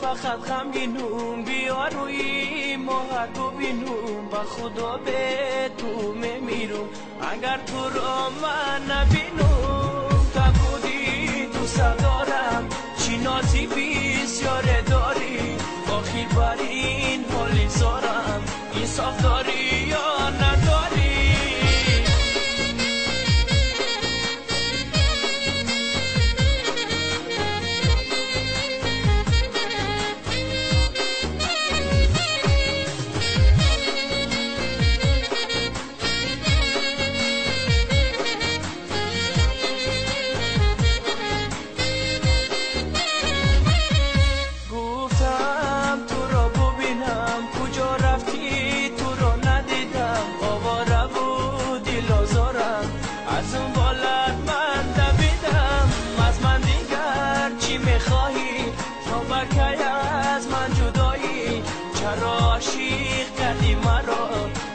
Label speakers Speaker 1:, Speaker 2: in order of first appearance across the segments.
Speaker 1: فقط غمگینم بیا روی ماه رو بینم با خدا به تو میمیرم اگر تو را من نبینم تا بودی دوست دارم چی نازی بسیار داری آخر بر این حالی زارم انصاف داری یا نداری عاشق کردی مرا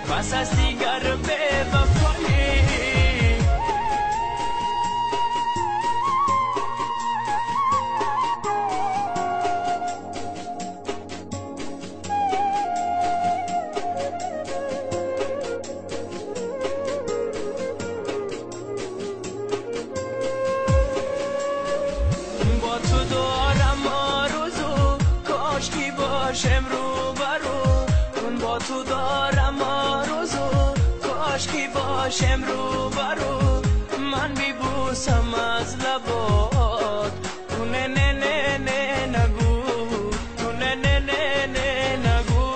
Speaker 1: بس از دیگر به وفایی با تو دارم آرزو کاش کی باشم رو برو با تو دارم آرزو کاش کی باشم رو برو من بیبوسم از لبات تو نه نه نه نه نگو تو نه نه نه نه نگو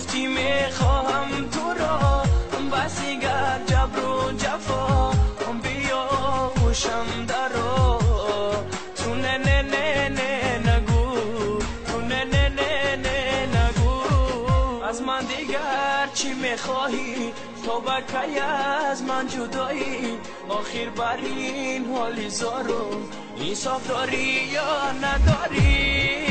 Speaker 1: گفتی میخواهم تو را بسی گر جبر و جفا بیا هوشم درا تو نه نه نه نه نگو تو نه نه نه نه نگو از من دیگر چی میخواهی تو بکی از من جدایی آخر بر این حالی زارم انصاف داری یا نداری